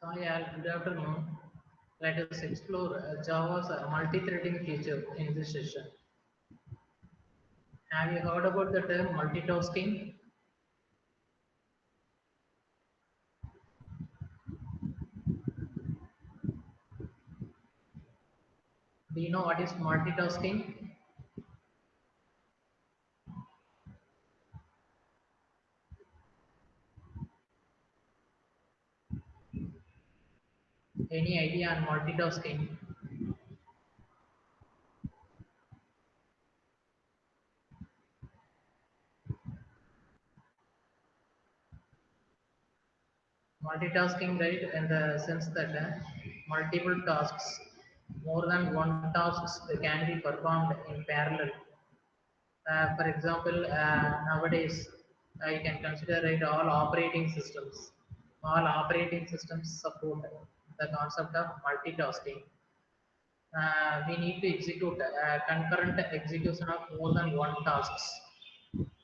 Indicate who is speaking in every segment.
Speaker 1: Hi all, good afternoon. Let us explore Java's multi-threading feature in this session. Have you heard about the term multitasking? Do you know what is multitasking? Any idea on multitasking? Multitasking, right, in the sense that multiple tasks, more than one tasks can be performed in parallel. For example, nowadays you can consider it all operating systems support the concept of multitasking. We need to execute concurrent execution of more than one tasks.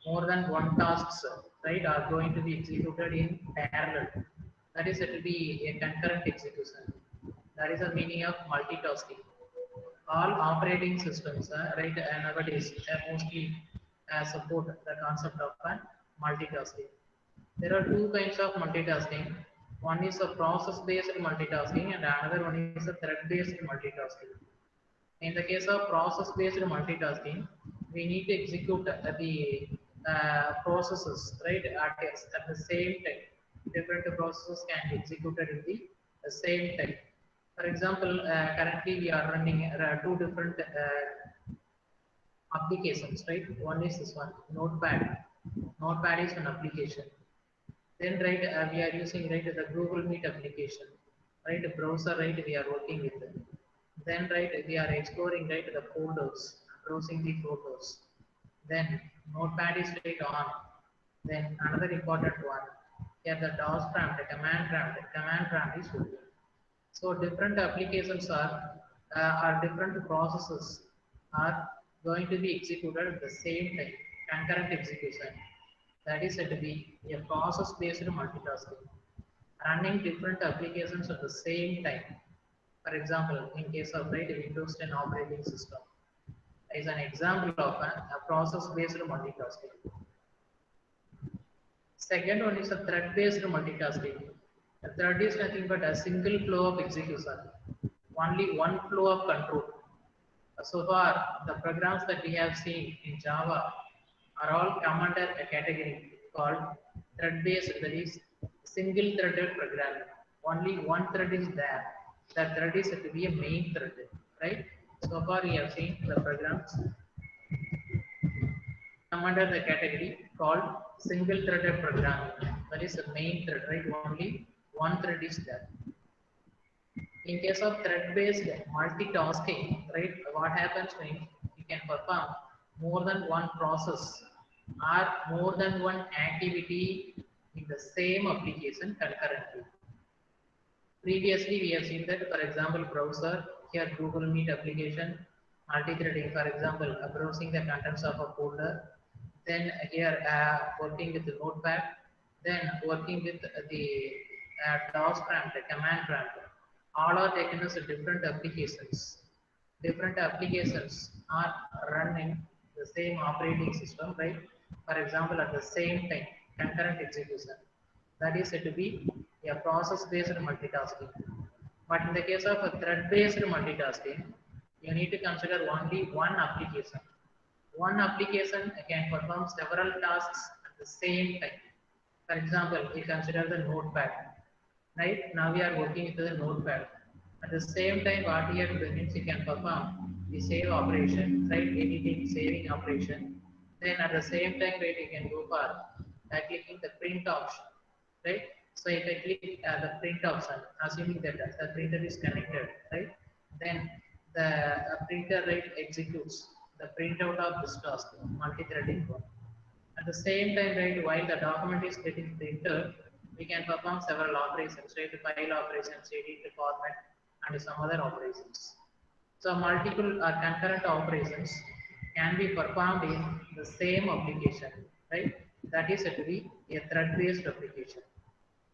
Speaker 1: More than one tasks, right, are going to be executed in parallel. That is, it will be a concurrent execution. That is the meaning of multitasking. All operating systems, right, nowadays mostly support the concept of multitasking. There are two kinds of multitasking. One is a process-based multitasking, and another one is a thread-based multitasking. In the case of process-based multitasking, we need to execute the processes right at the same time. Different processes can be executed in the same time. For example, currently we are running two different applications, right? One is this one, Notepad. Notepad is an application. Then, right, we are using right the Google Meet application, right? The browser, right? We are working with it. Then, right, we are exploring right the folders, browsing the photos. Then, Notepad is right on. Then, another important one. Here, the DOS prompt, the command prompt is working. So different applications are different processes are going to be executed at the same time, concurrent execution. That is said to be a process-based multitasking, running different applications at the same time. For example, in case of right Windows 10 operating system, is an example of a process-based multitasking. Second one is a thread-based multitasking. A thread is nothing but a single flow of execution, only one flow of control. So far, the programs that we have seen in Java are all come under a category called thread-based, that is single-threaded programming. Only one thread is there. That thread is said to be a main thread, right? So far, we have seen the programs come under the category called single-threaded programming. That is the main thread, right? Only one thread is there. In case of thread-based multitasking, right, what happens when you can perform more than one process or more than one activity in the same application concurrently. Previously, we have seen that, for example, browser, here Google Meet application, multi-threading, for example, browsing the contents of a folder, then here working with the notepad, then working with the DOS prompt, the command prompt. All are taken as different applications. Different applications are run in the same operating system, right? For example, at the same time, concurrent execution. That is said to be a process-based multitasking. But in the case of a thread-based multitasking, you need to consider only one application. One application can perform several tasks at the same time. For example, we consider the notepad. Right now we are working with the notepad. At the same time, what we are doing means you can perform the save operation, right? Editing, saving operation. Then at the same time, right, you can go for clicking the print option, right? So if I click the print option, assuming that the printer is connected, right? Then the printer right executes the printout of this task, multi-threading one. At the same time, right, while the document is getting printed, we can perform several operations, right? File operations, edit, format, and some other operations. So multiple concurrent operations can be performed in the same application, right? That is said to be a thread-based application.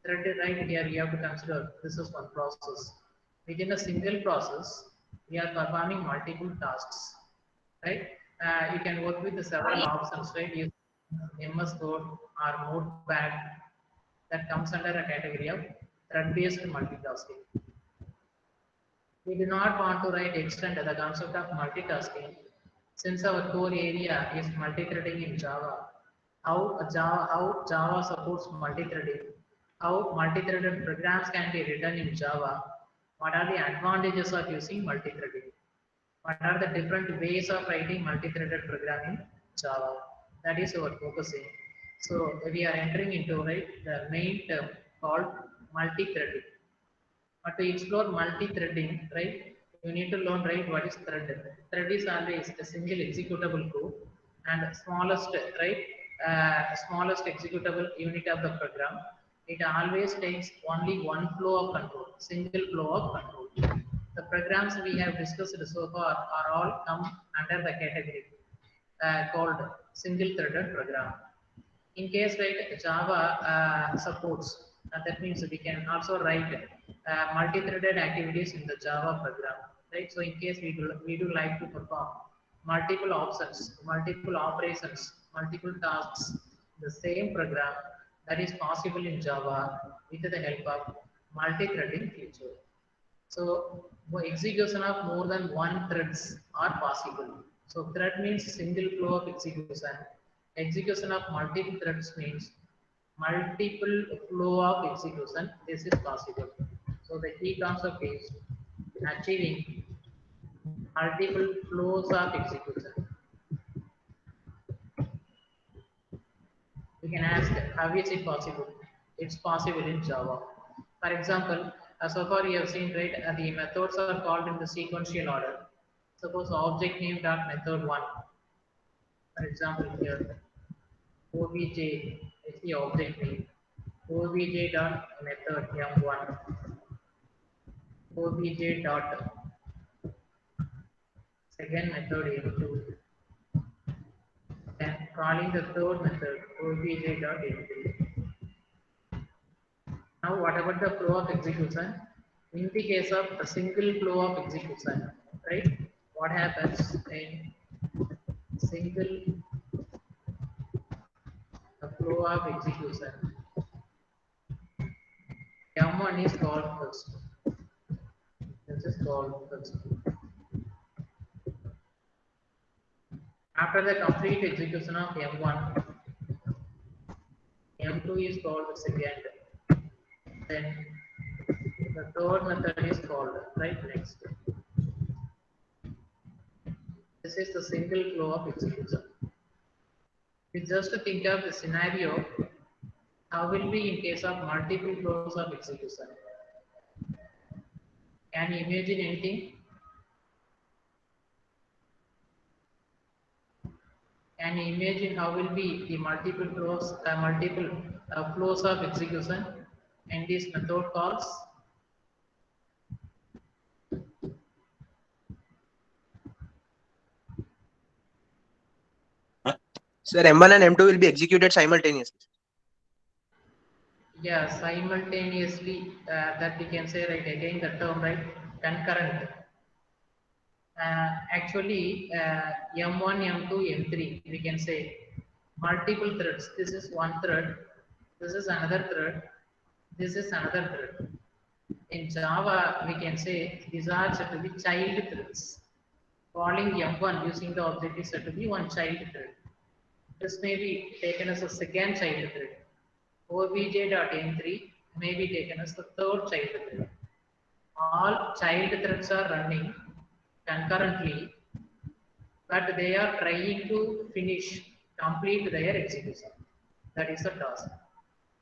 Speaker 1: thread, right? Here you have to consider this is one process. Within a single process, we are performing multiple tasks, right? You can work with the several options, right? Use MS code or Notepad that comes under a category of thread-based multitasking. We do not want to write extend the concept of multitasking since our core area is multithreading in Java. How Java supports multithreading, how multithreaded programs can be written in Java, what are the advantages of using multithreading, what are the different ways of writing multi-threaded programming in Java. That is our focusing. So we are entering into the main term called multi-threading. But to explore multi-threading, right, you need to learn what is thread. Thread is always a single executable code and smallest smallest executable unit of the program. It always takes only one flow of control, single flow of control. The programs we have discussed so far are all come under the category called single-threaded program. In case Java supports, that means we can also write multi-threaded activities in the Java program, right? So in case we do like to perform multiple options, multiple operations, multiple tasks, the same program that is possible in Java with the help of multi-threading feature. So execution of more than one threads are possible. So thread means single flow of execution. Execution of multiple threads means multiple flow of execution. This is possible. So the key concept is achieving multiple flows of execution. We can ask how is it possible? It's possible in Java. For example, so far you have seen the methods are called in the sequential order. Suppose object name dot method one. For example here, obj is the object name. Obj dot method m1. Obj dot second method m2. Then calling the third method obj dot m3. Now, what about the flow of execution? In the case of a single flow of execution, right? What happens in single flow of execution? M1 is called first. This is called first. After the complete execution of M1, M2 is called the second. Then the third method is called next. This is the single flow of execution. We just think of the scenario, how will be in case of multiple flows of execution? Can you imagine anything? Can you imagine how will be the multiple flows of execution in this method calls?
Speaker 2: Sir, M1 and M2 will be executed simultaneously.
Speaker 1: Yeah, simultaneously, that we can say again the term concurrent. Actually, M1, M2, M3, we can say multiple threads. This is one thread, this is another thread, this is another thread. In Java, we can say these are said to be child threads. Calling M1 using the object is said to be one child thread. This may be taken as a second child thread. obj.m3 may be taken as the third child thread. All child threads are running concurrently, but they are trying to complete their execution. That is the task.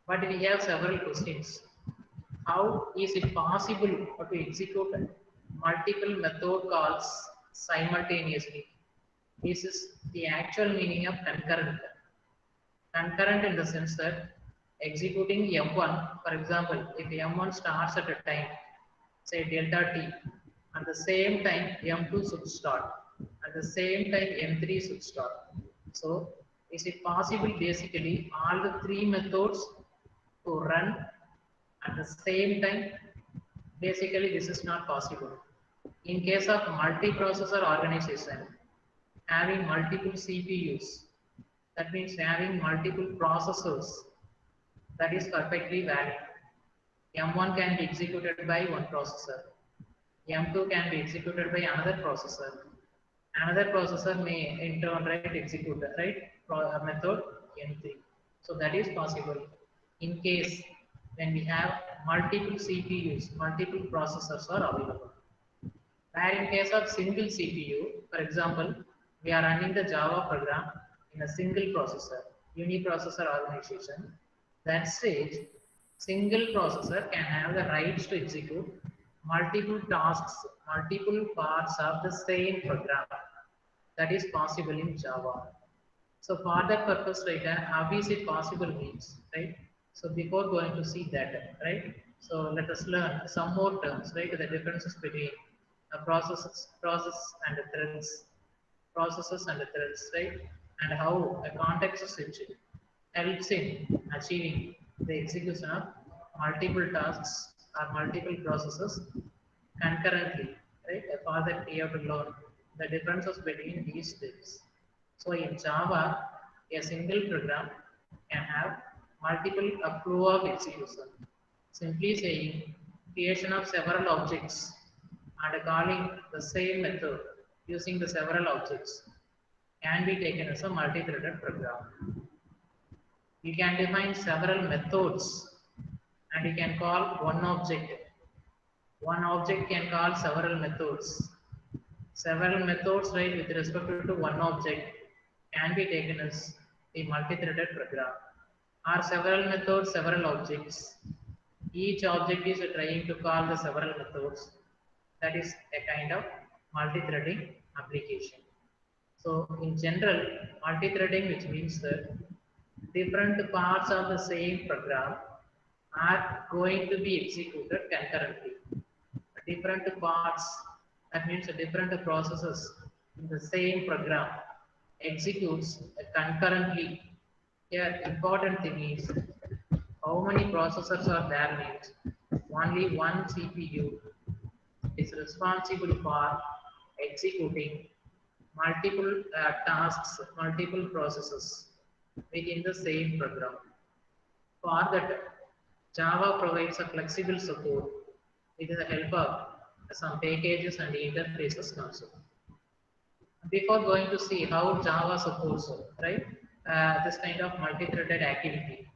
Speaker 1: But we have several questions. How is it possible to execute multiple method calls simultaneously? This is the actual meaning of concurrent. Concurrent in the sense that executing M1, for example, if M1 starts at a time, say delta t, at the same time M2 should start, at the same time M3 should start. So, is it possible basically all the three methods to run At the same time, basically this is not possible. In case of multiprocessor organization, having multiple CPUs, that means having multiple processors, that is perfectly valid. M1 can be executed by one processor. M2 can be executed by another processor. Another processor may in turn execute method M3. So that is possible in case when we have multiple CPUs, multiple processors are available. Where in case of single CPU, for example, we are running the Java program in a single processor, uniprocessor organization. That stage, single processor can have the rights to execute multiple tasks, multiple parts of the same program. That is possible in Java. So for that purpose, right, how is it possible means, right? So before going to see that, right? So let us learn some more terms, right? The differences between process and the threads, processes and the threads, right? And how a context switch helps in achieving the execution of multiple tasks or multiple processes concurrently, right? For that we have to learn the differences between these things. So in Java, a single program can have multiple flow of execution. Simply saying creation of several objects and calling the same method using the several objects can be taken as a multi-threaded program. We can define several methods and we can call one object. One object can call several methods. Several methods, right, with respect to one object can be taken as a multi-threaded program. Are several methods, several objects. Each object is trying to call the several methods. That is a kind of multi-threading application. So in general, multi-threading, which means that different parts of the same program are going to be executed concurrently. Different parts, that means different processes in the same program executes concurrently. Here, important thing is how many processors are there means only one CPU is responsible for executing multiple tasks, multiple processes within the same program. For that, Java provides a flexible support with the help of some packages and interfaces concept. Before going to see how Java supports, right, this kind of multi-threaded activity,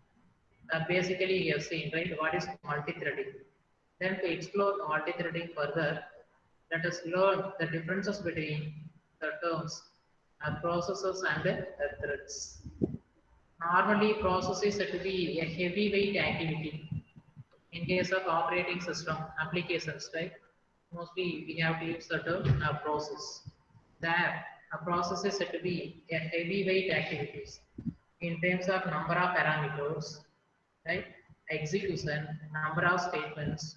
Speaker 1: basically you have seen, right, what is multi-threading. Then to explore multi-threading further, let us learn the differences between the terms processes and threads. Normally, process is said to be a heavyweight activity. In case of operating system applications, right? Mostly we have to use the term process. There, a process is said to be a heavyweight activities in terms of number of parameters, right? Execution, number of statements,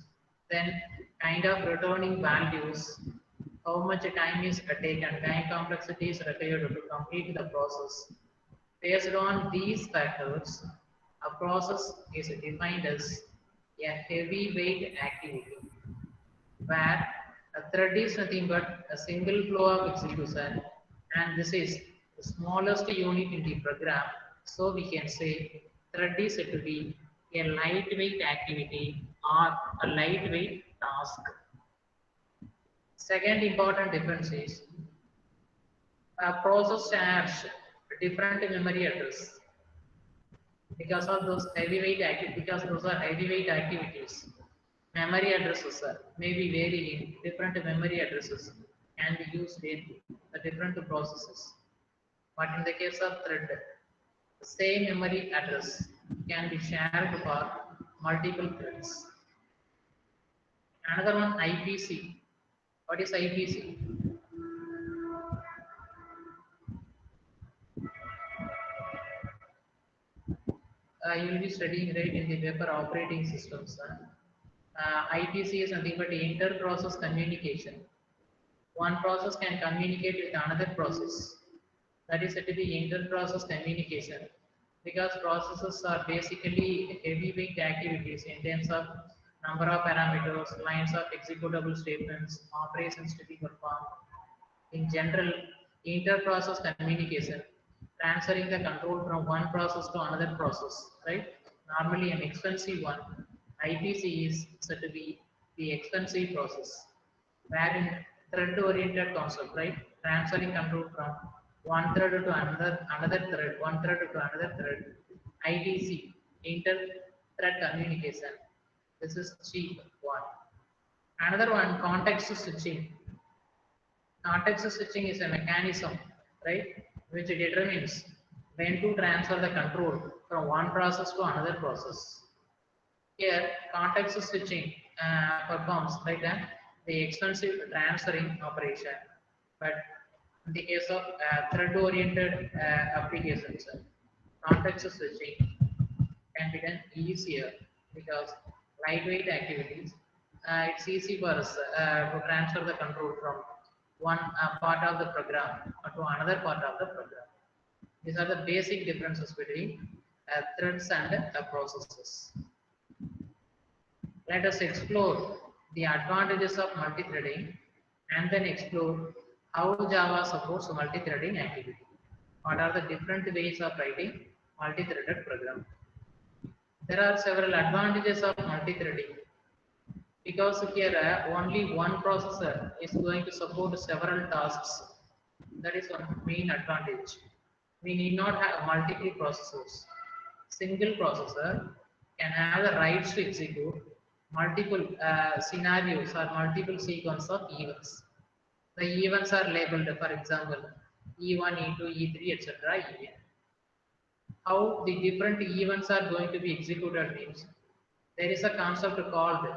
Speaker 1: then kind of returning values, how much time is taken, time complexity is required to complete the process. Based on these factors, a process is defined as a heavyweight activity where a thread is nothing but a single flow of execution and this is the smallest unit in the program. So we can say thread is said to be a lightweight activity or a lightweight task. Second important difference is a process shares different memory address because of those heavyweight activities, because those are heavyweight activities. Memory addresses may be varying, different memory addresses can be used in the different processes. But in the case of thread, the same memory address can be shared for multiple threads. Another one, IPC. What is IPC? You will be studying right in the paper operating systems. IPC is nothing but inter-process communication. One process can communicate with another process. That is said to be inter-process communication because processes are basically heavyweight activities in terms of number of parameters, lines of executable statements, operations to be performed. In general, inter-process communication, transferring the control from one process to another process, right? Normally an expensive one. IPC is said to be the expensive process, wherein thread-oriented concept, right? Transferring control from one thread to another thread, one thread to another thread. ITC, inter-thread communication. This is cheap one. Another one, context switching. Context switching is a mechanism, right, which determines when to transfer the control from one process to another process. Here, context switching performs like the expensive transferring operation, but in the case of thread-oriented applications, context switching can be done easier because lightweight activities. It's easy for us to transfer the control from one part of the program to another part of the program. These are the basic differences between threads and processes. Let us explore the advantages of multithreading and then explore how Java supports multithreading activity. What are the different ways of writing multithreaded program? There are several advantages of multithreading because here only one processor is going to support several tasks. That is one main advantage. We need not have multiple processors. Single processor can have the rights to execute multiple scenarios or multiple sequence of events. The events are labeled, for example, E1, E2, E3, etc. En. How the different events are going to be executed means there is a concept called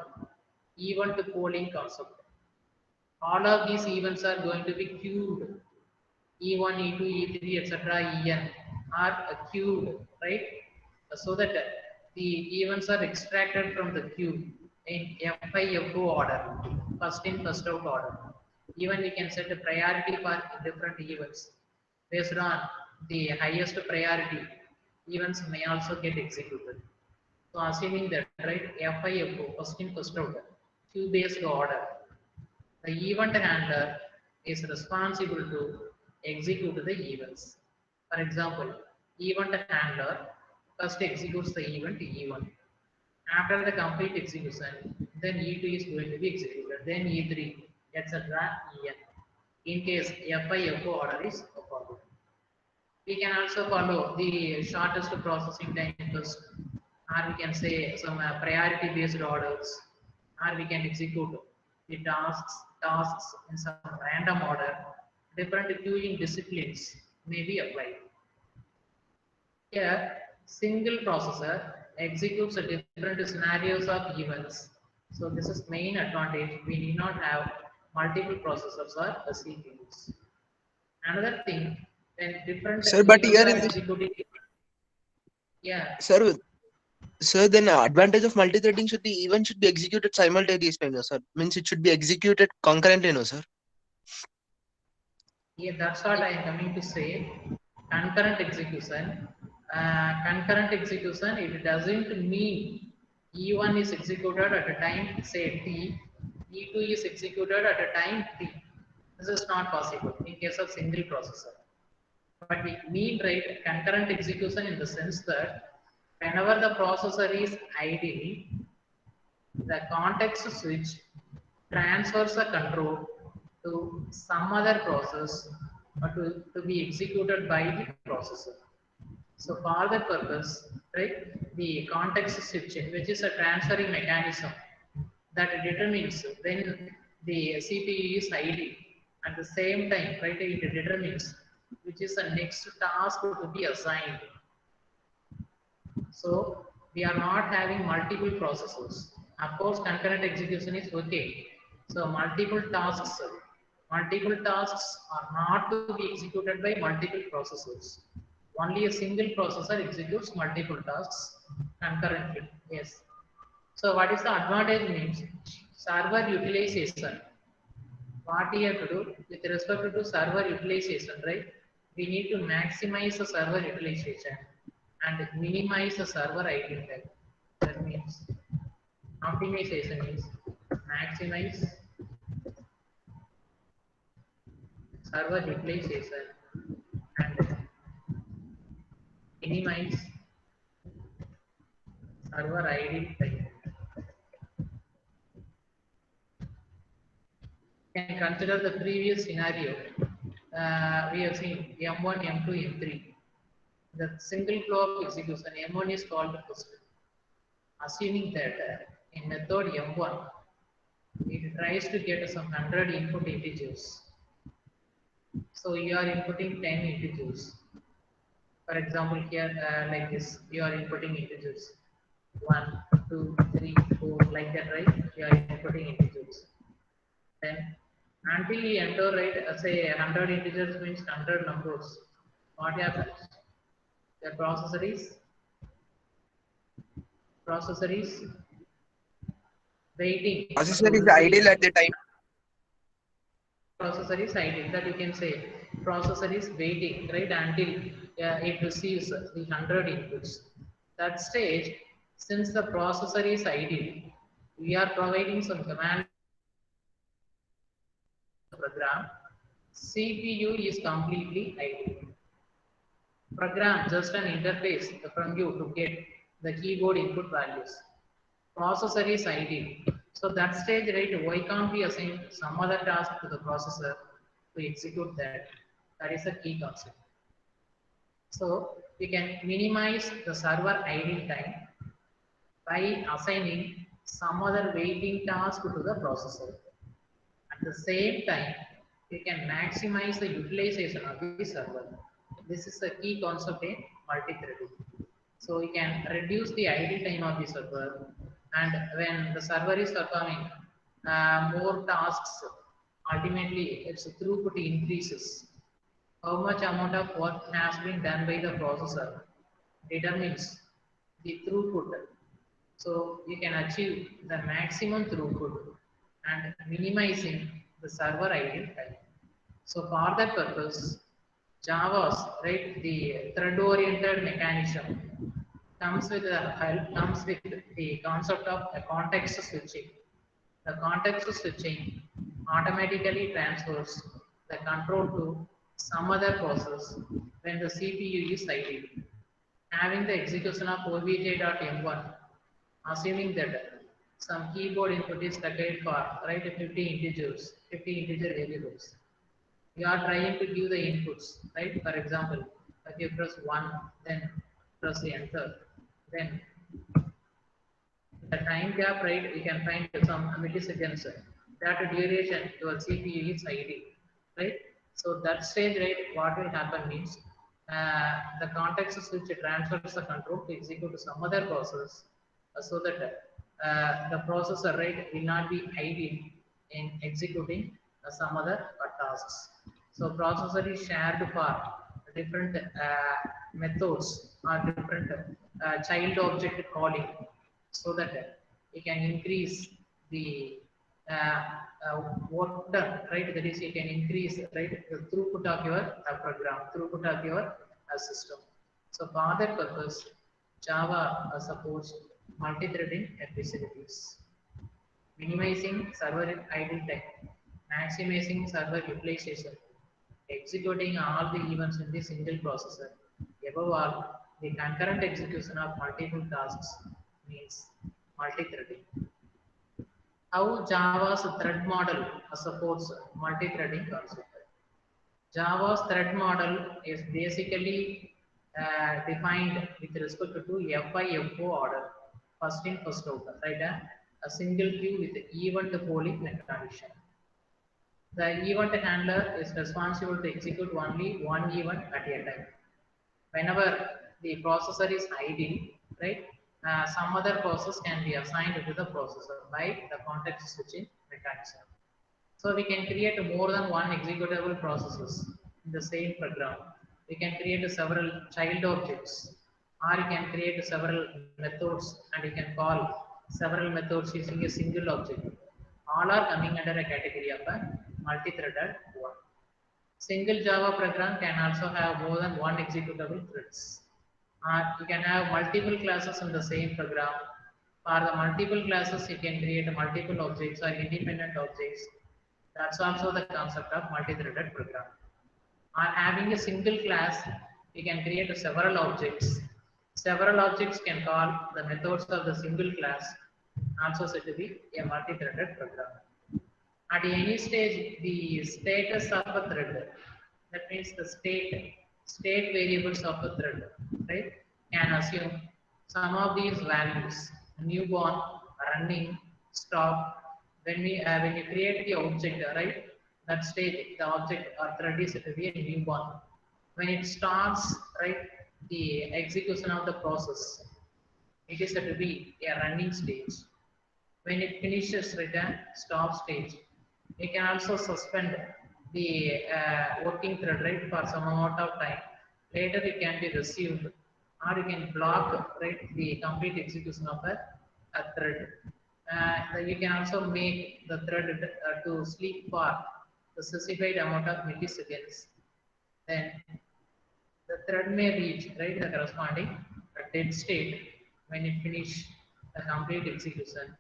Speaker 1: event polling concept. All of these events are going to be queued. E1, E2, E3, etc. En are queued, right? So that the events are extracted from the queue in FIFO order, first in, first out order. Even we can set a priority for different events based on the highest priority events may also get executed. So assuming that, right, FIFO, first in, first out, queue based order, the event handler is responsible to execute the events. For example, event handler first executes the event E1. After the complete execution, then E2 is going to be executed, then E3, etc. En. In case FIFO order is followed. We can also follow the shortest processing time first, or we can say some priority based orders, or we can execute the tasks in some random order. Different queuing disciplines may be applied. Here, single processor executes a different scenarios of events. So this is main advantage. We need not have multiple processors or CPUs. Another thing, when different
Speaker 2: Sir, but
Speaker 1: events
Speaker 2: here
Speaker 1: are
Speaker 2: in this,
Speaker 1: executing, yeah,
Speaker 2: sir, sir, then advantage of multi-threading should be even should be executed simultaneously, no, sir. Means it should be executed concurrently, no, sir.
Speaker 1: yeah, that's what I am coming to say. Concurrent execution. Concurrent execution, it doesn't mean E1 is executed at a time, say T, E2 is executed at a time T. This is not possible in case of single processor. But we mean, right, concurrent execution in the sense that whenever the processor is idle, the context switch transfers the control to some other process or to be executed by the processor. So for that purpose, right, the context switching, which is a transferring mechanism that determines when the CPU is idle. At the same time, right, it determines which is the next task to be assigned. So we are not having multiple processors. Of course, concurrent execution is okay. So multiple tasks are not to be executed by multiple processors. Only a single processor executes multiple tasks concurrently. Yes. So what is the advantage means? Server utilization. What we have to do with respect to server utilization, right? We need to maximize the server utilization. and minimize the server idle time. That means optimization is maximize server utilization and minimize server idle time. Can consider the previous scenario. We have seen M1, M2, M3. The single flow of execution M1 is called first. Assuming that in method M1, it tries to get some 100 input integers. So you are inputting 10 integers. For example, here like this, you are inputting integers 1, 2, 3, 4, like that, right? You are inputting integers. Then until you enter, right, say 100 integers means 100 numbers. What happens? The processor is waiting
Speaker 2: Processor
Speaker 1: to
Speaker 2: is
Speaker 1: receive.
Speaker 2: idle at the time.
Speaker 1: Processor is idle, that you can say processor is waiting, right, until it receives the 100 inputs. That stage, since the processor is idle, we are providing some command program. CPU is completely idle. Program just an interface from you to get the keyboard input values. Processor is idle. So that stage, right, why can't we assign some other task to the processor to execute that? That is a key concept. So we can minimize the server idle time by assigning some other waiting task to the processor. At the same time, we can maximize the utilization of the server. This is a key concept in multi-threading. So we can reduce the idle time of the server, and when the server is performing more tasks, ultimately its throughput increases. How much amount of work has been done by the processor determines the throughput. So you can achieve the maximum throughput and minimizing the server idle time. So for that purpose, Java's, right, the thread-oriented mechanism comes with the concept of a context switching. The context switching automatically transfers the control to some other process when the CPU is idle. Having the execution of obj.m1, assuming that some keyboard input is declared for, right, 50 integers, 50 integer variables. You are trying to give the inputs, right? For example, if you press 1, then press enter, then the time gap, right, you can find some milliseconds. That duration, your CPU is idle, right? So that stage, right, what will happen means the context switch transfers the control to execute some other process so that the processor, right, will not be idle in executing some other tasks. So processor is shared for different methods or different child object calling so that you can increase the work done, right? That is, you can increase, right, the throughput of your program, throughput of your system. So for that purpose, Java supports multi-threading facilities, minimizing server idle time, maximizing server utilization, executing all the events in the single processor. Above all, the concurrent execution of multiple tasks means multi-threading. How Java's thread model supports multi-threading concept. Java's thread model is basically defined with respect to FIFO order, first in, first out, right? A single queue with event polling mechanism. The event handler is responsible to execute only one event at a time. Whenever the processor is idle, right, some other process can be assigned to the processor by the context switching mechanism. So we can create more than one executable processes in the same program. We can create several child objects, or you can create several methods, and you can call several methods using a single object. All are coming under a category of a multi-threaded one. Single Java program can also have more than one executable threads. You can have multiple classes in the same program. For the multiple classes, you can create multiple objects or independent objects. That's also the concept of multi-threaded program. Or having a single class, you can create several objects. Several objects can call the methods of the single class, also said to be a multi-threaded program. At any stage, the status of a thread, that means the state variables of a thread, right, can assume some of these values: newborn, running, stop. When you create the object, right, that state, the object or thread is said to be a newborn. When it starts, right, the execution of the process, it is said to be a running stage. When it finishes, return stop stage. You can also suspend the working thread, right, for some amount of time. Later it can be resumed, or you can block, right, the complete execution of a thread. You can also make the thread to sleep for the specified amount of milliseconds. Then the thread may reach, right, the corresponding dead state when it finish the complete execution,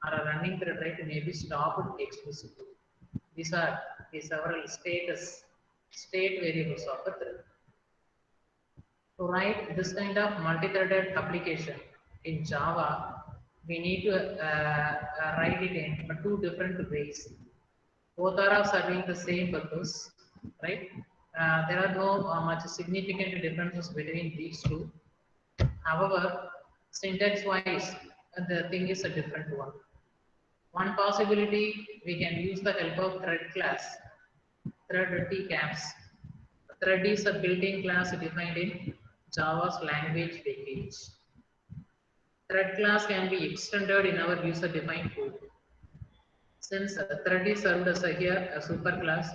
Speaker 1: or a running thread, right, may be stopped explicitly. These are the several state variables of a thread. To write this kind of multi-threaded application in Java, we need to write it in two different ways. Both are serving the same purpose, right? There are no much significant differences between these two. However, syntax-wise, the thing is a different one. One possibility, we can use the help of thread class, thread tcaps. Thread is a built-in class defined in Java's language package. Thread class can be extended in our user-defined code. Since a thread is served as here a superclass,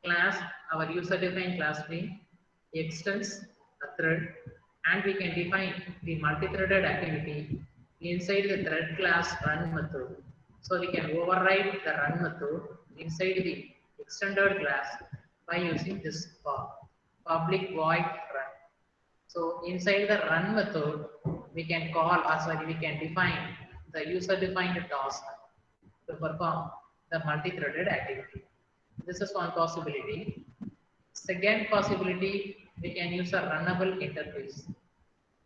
Speaker 1: class, our user-defined class name extends a thread, and we can define the multi-threaded activity inside the thread class run method. So we can override the run method inside the extended class by using this public void run. So inside the run method, we can call, or sorry, we can define the user-defined task to perform the multi-threaded activity. This is one possibility. Second possibility, we can use a runnable interface.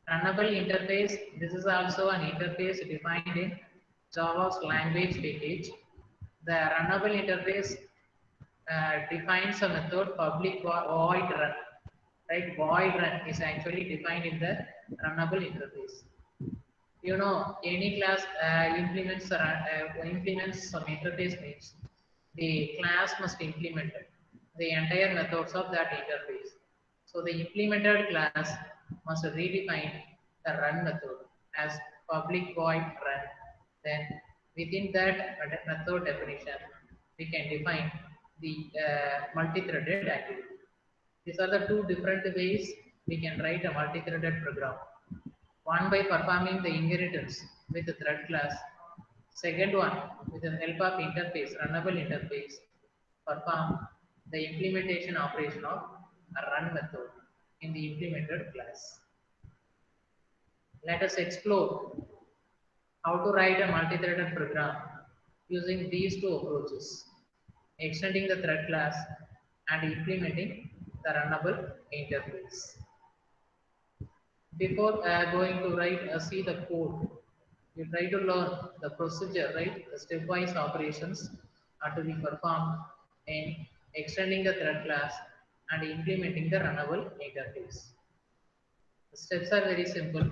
Speaker 1: Runnable interface, this is also an interface defined in Java's language package. The runnable interface defines a method public void run. Right, void run is actually defined in the runnable interface. You know, any class implements some interface means the class must implement the entire methods of that interface. So the implemented class must redefine the run method as public void run. Then within that method definition, we can define the multi-threaded activity. These are the two different ways we can write a multi-threaded program. One by performing the inheritance with the thread class. Second one, with the help of interface, runnable interface, perform the implementation operation of a run method in the implemented class. Let us explore how to write a multi-threaded program using these two approaches: extending the thread class and implementing the runnable interface. Before going to write, see the code, you try to learn the procedure, right? The stepwise operations are to be performed in extending the thread class and implementing the runnable interface. The steps are very simple.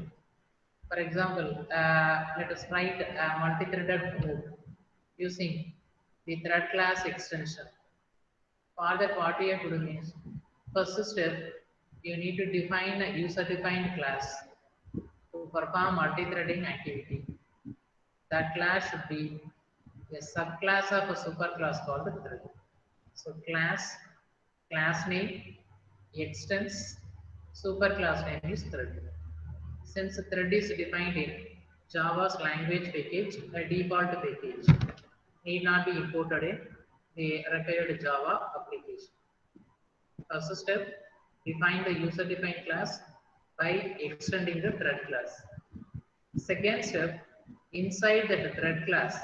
Speaker 1: For example, let us write a multi-threaded code using the thread class extension. For that, what we have to do means, first step, you need to define a user-defined class to perform multi-threading activity. That class should be a subclass of a superclass called the thread. So class name, extends, superclass name is thread. Since the thread is defined in Java's language package, a default package need not be imported in the required Java application. First step, define the user-defined class. by extending the thread class. Second step, inside that thread class,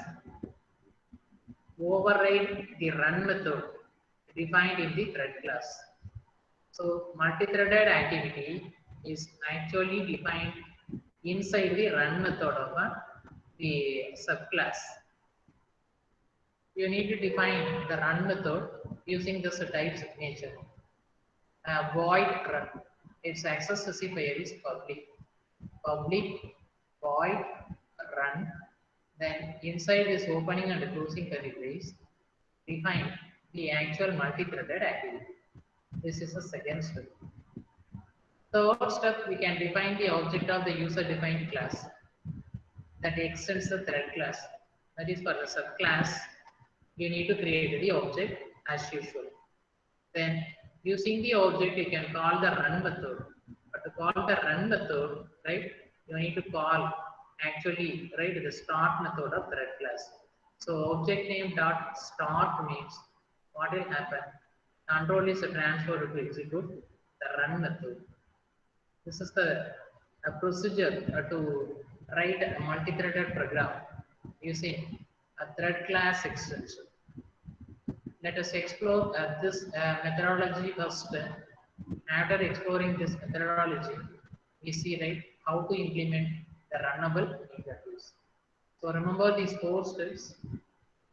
Speaker 1: override the run method defined in the thread class. So multi-threaded activity is actually defined inside the run method of the subclass. You need to define the run method using this type signature. Void run. Its access specifier is public. Public void run. Then inside this opening and closing curly brace, define the actual multi-threaded activity. This is the second step. Third step, we can define the object of the user-defined class that extends the thread class. That is for the subclass, you need to create the object as usual. Then using the object, you can call the run method. But to call the run method, right, you need to call actually, right, the start method of thread class. So object name dot start means what will happen? Control is transferred to execute the run method. This is the procedure to write a multi-threaded program using a thread class extension. Let us explore this methodology first. After exploring this methodology, we see right how to implement the runnable interface. So remember these four steps: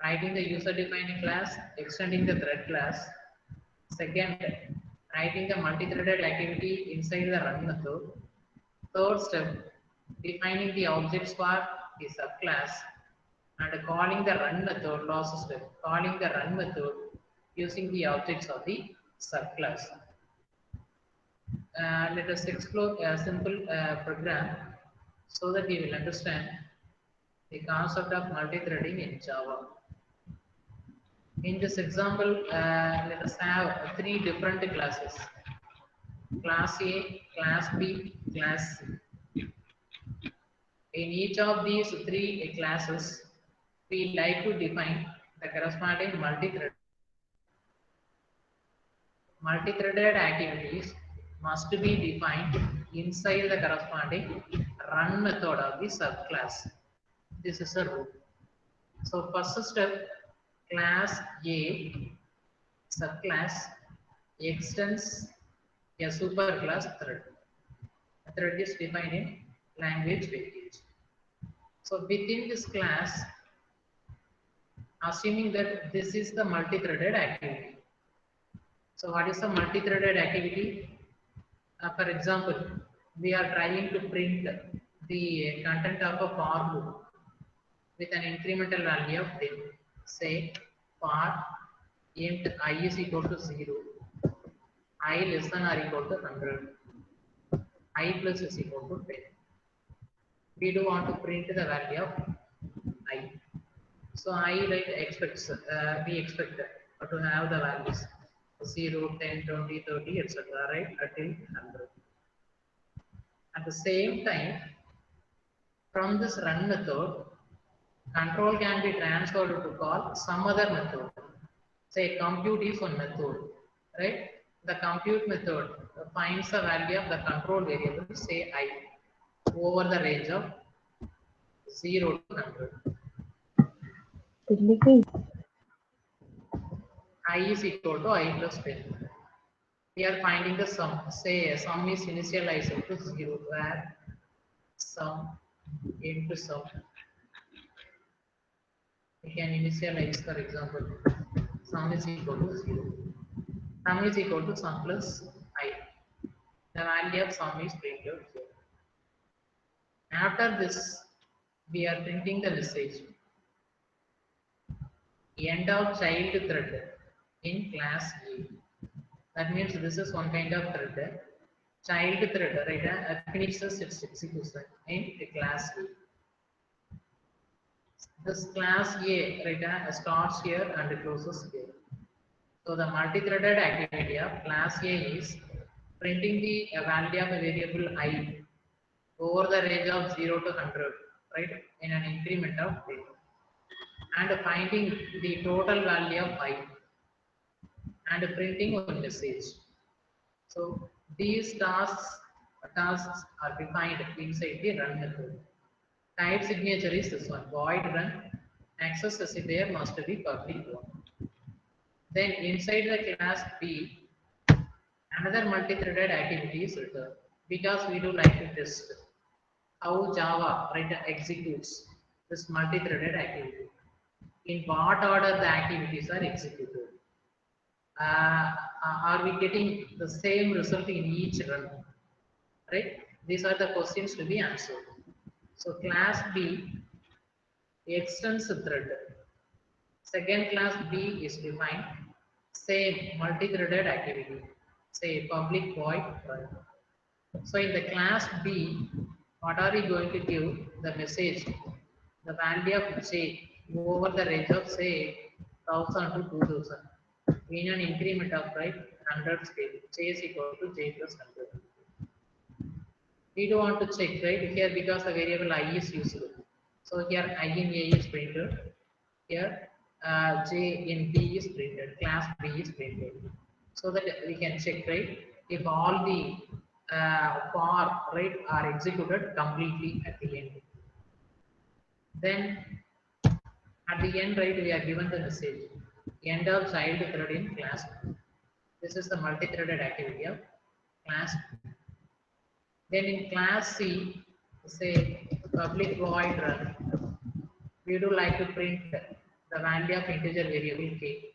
Speaker 1: writing the user-defined class, extending the thread class. Second, writing the multi-threaded activity inside the run method. Third step, defining the objects for the subclass and calling the run method, last step, calling the run method using the objects of the subclass. Let us explore a simple program so that we will understand the concept of multi-threading in Java. In this example, let us have three different classes: class A, class B, class C. In each of these three classes, we like to define the corresponding multi-threaded activities must be defined inside the corresponding run method of the subclass. This is a rule. So first step, class A subclass extends a superclass thread. A thread is defined in language package. So within this class, assuming that this is the multi-threaded activity. So what is the multi-threaded activity? For example, we are trying to print the content of a for loop with an incremental value of 10. Say for int I is equal to 0, I less than or equal to 100, I plus is equal to 10. We do want to print the value of I. So I like expects, we expect to have the values 0, 10, 20, 30, etc. right until 100. At the same time, from this run method, control can be transferred to call some other method. Say compute is one method, right? The compute method finds the value of the control variable, say I, over the range of 0 to 100. I is equal to I plus 10. We are finding the sum. Say sum is initialized to 0, where sum into sum. We can initialize, for example, sum is equal to 0. Sum is equal to sum plus I. The value of sum is printed here. After this, we are printing the message. End of child thread in class A. That means this is one kind of thread. Child thread, right? Finishes its execution in the class A. This class A, right, starts here and closes here. So the multi-threaded activity of class A is printing the value of a variable I over the range of 0 to 100, right, in an increment of 10, and finding the total value of I and printing one message. So these tasks tasks are defined inside the run method. Type signature is this one, void run. Access specifier must be public one. Then inside the class B, another multi-threaded activity is returned because we do like to test how Java executes this multi-threaded activity. In what order the activities are executed. Are we getting the same result in each run? Right? These are the questions to be answered. So class B extends the thread. Second class B is defined. Same multi-threaded activity. Say public void run. So in the class B, what are we going to give the message? The value of j over the range of say 1000 to 2000 in an increment of right 100 scale. J is equal to j plus 100. We do want to check right here because the variable I is used. So here I in A is printed. Here j in B is printed. Class B is printed. So that we can check right if all the for right are executed completely at the end. Then at the end right we are given the message end of child thread in class. This is the multi-threaded activity of class. Then in class C, say public void run, we do like to print the value of integer variable k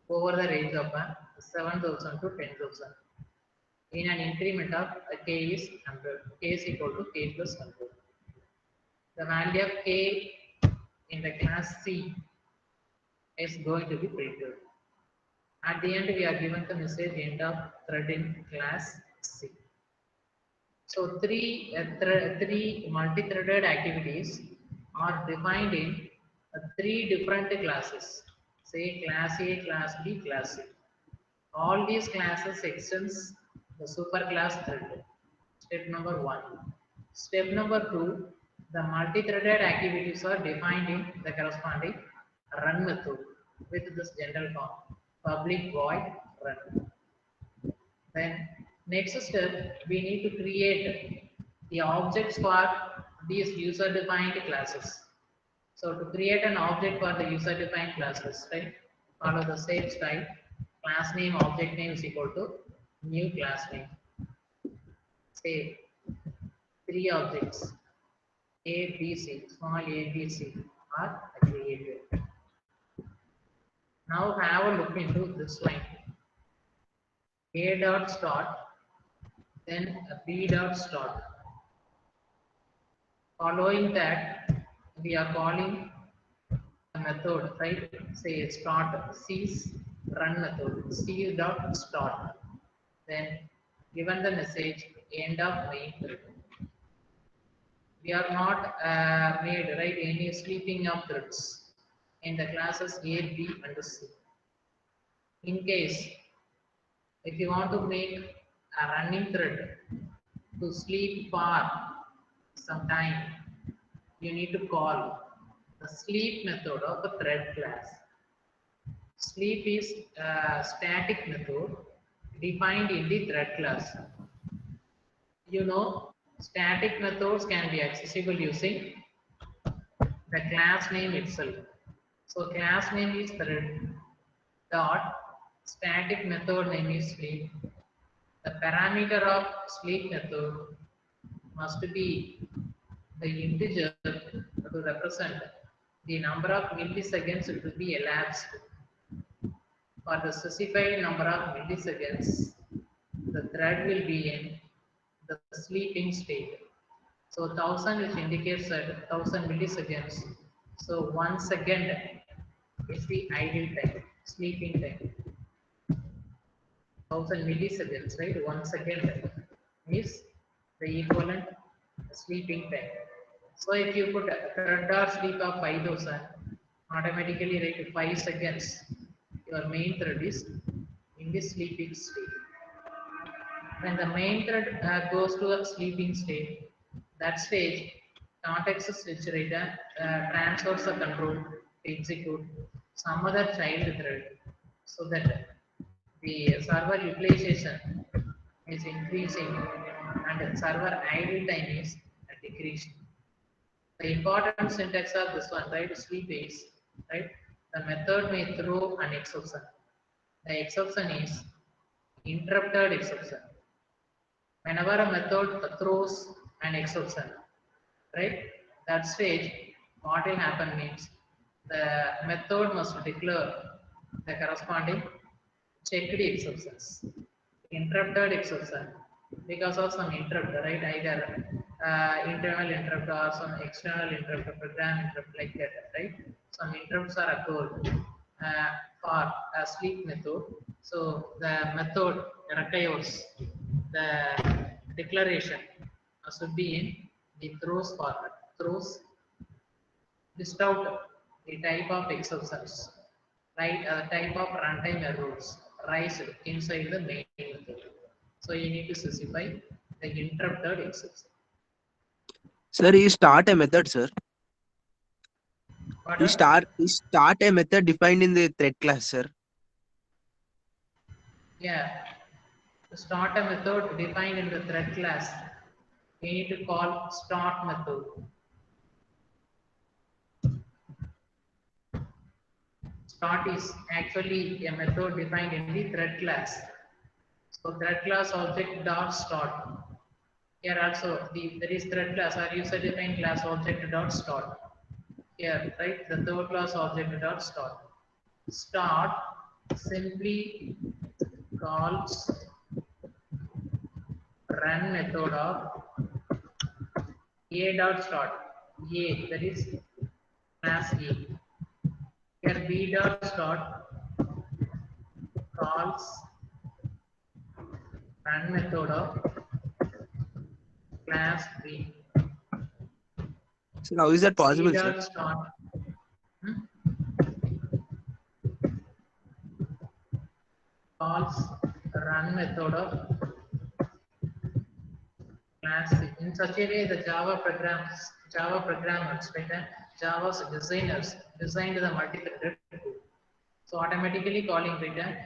Speaker 1: over the range of 7,000 to 10,000 in an increment of k is 100. K is equal to k plus 100. The value of k in the class C is going to be printed. At the end, we are given the message end of thread in class C. So three multi-threaded activities are defined in three different classes. Say class A, class B, class C. All these classes extends the superclass thread. Step number one. Step number two, the multi-threaded activities are defined in the corresponding run method with this general form, public void run. Then next step, we need to create the objects for these user-defined classes. So to create an object for the user-defined classes, right? Follow the same style. Class name, object name is equal to new class name. Say three objects A, B, C, small a, B, C are created. Now have a look into this line. A dot start, then B dot start. Following that, we are calling a method, right? Say start cease run method, C dot start. Then given the message end of main thread. We are not made right any sleeping of threads in the classes A, B, and C. In case if you want to make a running thread to sleep for some time, you need to call the sleep method of the thread class. Sleep is a static method defined in the thread class. You know, static methods can be accessible using the class name itself. So class name is thread dot static method name is sleep. The parameter of sleep method must be the integer to represent the number of milliseconds to be elapsed. For the specified number of milliseconds, the thread will be in the sleeping state. So 1000 which indicates that 1000 milliseconds. So 1 second is the idle time, sleeping time. 1000 milliseconds, right? 1 second is the equivalent sleeping time. So if you put a thread or sleep of 5000, automatically right 5 seconds, your main thread is in the sleeping state. When the main thread goes to a sleeping state, that stage context switch data transfers the control to execute some other child thread so that the server utilization is increasing and server idle time is decreased. The important syntax of this one, right? Sleep is, right? The method may throw an exception. The exception is interrupted exception. Whenever a method throws an exception, right? That stage, what will happen means the method must declare the corresponding checked exceptions, interrupted exception because of some interrupt, right? Either internal interrupt or some external interrupt, program interrupt like that, right? Some interrupts are occurred for a sleep method. So the method requires the declaration should be in the throws format. Throws list out the type of exceptions, right? Type of runtime errors raised inside the main method. So you need to specify the interrupted exception.
Speaker 2: Sir, you start a method, sir.
Speaker 1: What?
Speaker 2: You start a method defined in the thread class, sir.
Speaker 1: Yeah. To start a method defined in the thread class, we need to call start method. Start is actually a method defined in the thread class. So thread class object dot start. Here also there is thread class or user defined class object dot start. Here, right, the third class object dot start. Start simply calls run method of a dot start. A, that is class A. Here b dot start calls run method of class B.
Speaker 2: Sir, how is that
Speaker 1: C
Speaker 2: possible, sir?
Speaker 1: dot start hmm, calls run method of class C. In such a way, the Java programmers, right, and Java's designers designed the multi-threaded code. So automatically calling return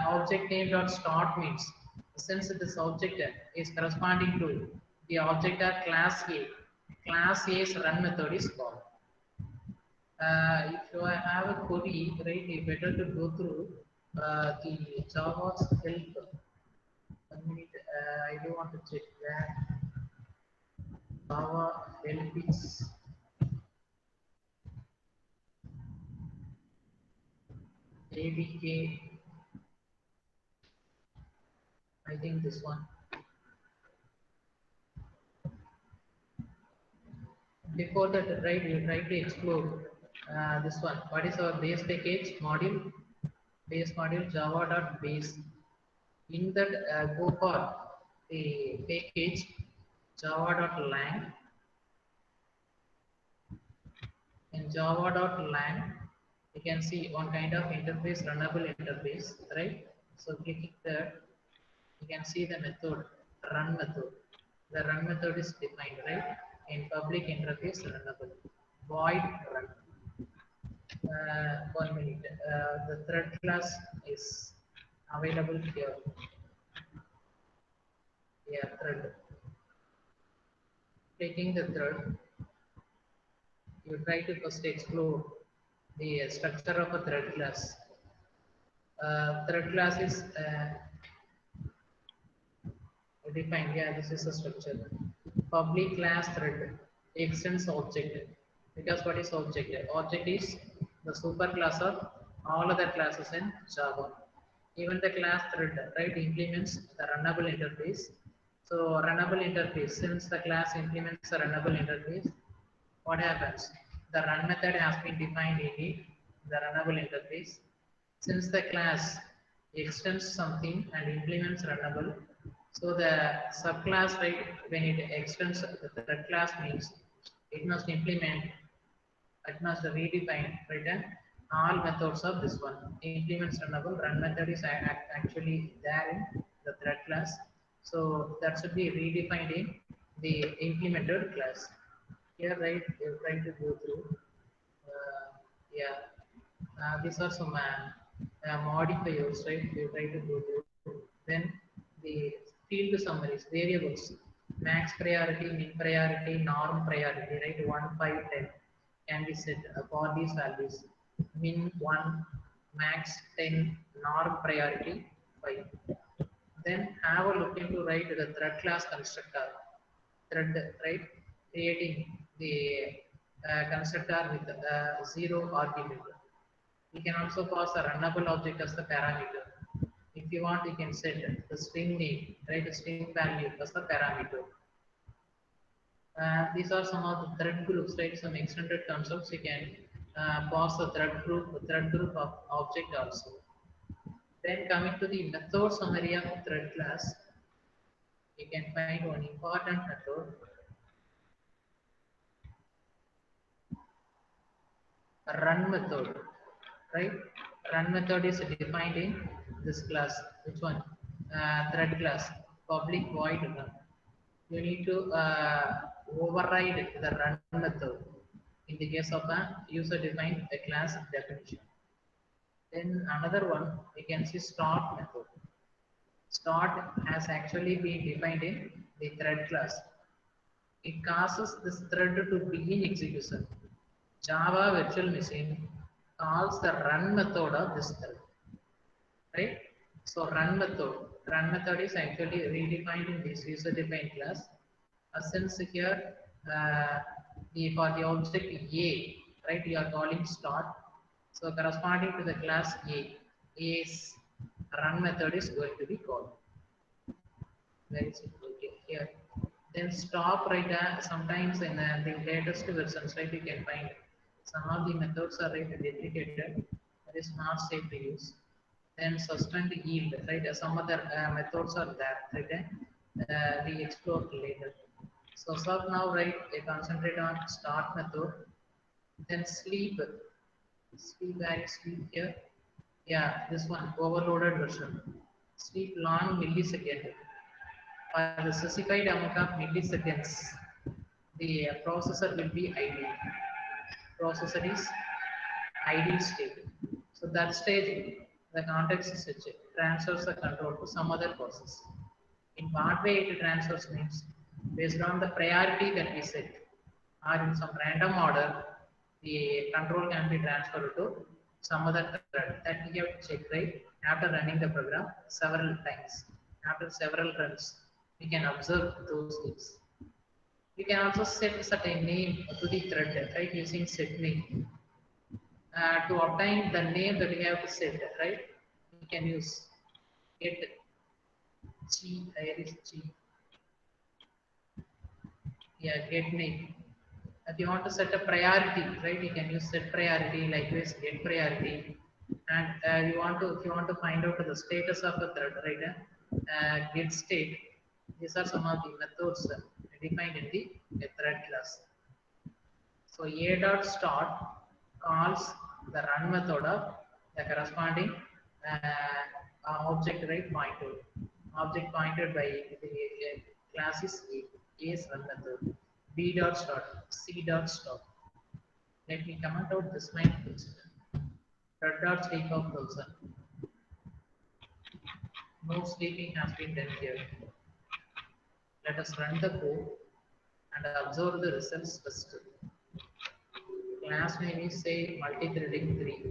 Speaker 1: object name dot start means since this object is corresponding to the object of class A's run method is called. If you have a query, right, it's better to go through the Java's help. 1 minute, I do want to check that Java help is ADK. I think this one. Before that, right, we try to explore this one. What is our base package module? Base module java.base. In that, go for the package java.lang. In java.lang, you can see one kind of interface, runnable interface, right? So clicking that, you can see the method, run method. The run method is defined, right? In public interface runnable. Void run. 1 minute. The thread class is available here. Yeah, thread. Taking the thread, you try to first explore the structure of a thread class. Thread class is defined. Yeah, this is a structure. Public class thread extends object. Because what is object? Object is the superclass of all other classes in Java. Even the class thread, right, implements the runnable interface. So runnable interface, since the class implements the runnable interface, what happens? The run method has been defined in the runnable interface. Since the class extends something and implements runnable, so the subclass, right, when it extends the thread class means it must implement, it must redefine, right, all methods of this one. Implements runnable, run method is actually there in the thread class. So that should be redefined in the implemented class. Here, right, you're trying to go through. Yeah, these are some modifiers, right? You try to go through. Then the field summaries, variables. max priority, min priority, norm priority, right? 1, 5, 10 can be set for these values. Min 1, max 10, norm priority 5. Then have a look into right the thread class constructor. Thread, right? Creating the constructor with 0 argument. We can also pass a runnable object as the parameter. If you want, you can set the string name, right? The string value as the parameter. These are some of the thread groups, right? Some extended concepts. You can pass the thread group of object also. Then coming to the method summary of thread class, you can find one important method, run method, right? Run method is defined in this class. Which one? Thread class, public void run. You need to override the run method in the case of a user defined a class definition. Then another one, you can see start method. Start has actually been defined in the thread class. It causes this thread to begin execution. Java virtual machine calls the run method of this thread, right? So run method is actually redefined in this user defined class. Since here for the object A, right? You are calling start. So corresponding to the class A's run method is going to be called. Very simple. Okay, here. Then stop right. Sometimes in the latest versions, right, you can find some of the methods are right deprecated. That is not safe to use. Then suspend yield, right? Some other methods are there, right? We explore later. So now, right? They concentrate on start method. Then sleep. Sleep and sleep here. Yeah, this one overloaded version. Sleep long millisecond. For the specified amount of milliseconds, the processor will be idle. Processor is idle state. So that stage, the context switch transfers the control to some other process. In what way it transfers means based on the priority that we set, or in some random order, the control can be transferred to some other thread that we have to check right after running the program several times. After several runs, we can observe those things. We can also set a certain name to the thread, right, using set name. To obtain the name that we have to set, right, we can use get G, here is G. Yeah, get name. If you want to set a priority, right, you can use set priority, likewise get priority. And if you want to find out the status of a thread, right, get state. These are some of the methods defined in the thread class. So a dot start calls the run method of the corresponding object, right, pointer. Object pointed by the class is A is run method. B dot start, C dot stop. Let me comment out this line first. Thread dot sleep of 1000. No sleeping has been done here. Let us run the code and observe the results first. Class name is say multithreading 3.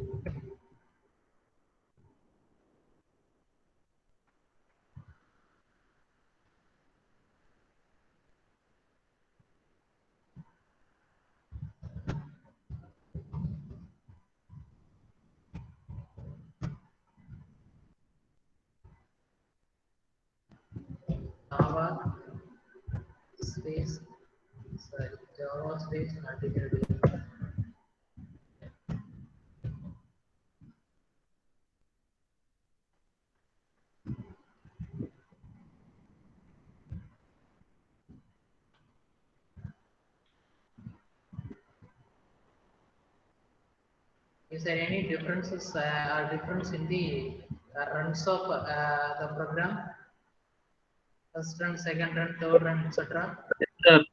Speaker 1: Java space, sorry, Java space multithreading. Is there any differences or difference in the runs of the program? First run, second run, third run, etc.
Speaker 3: Sir,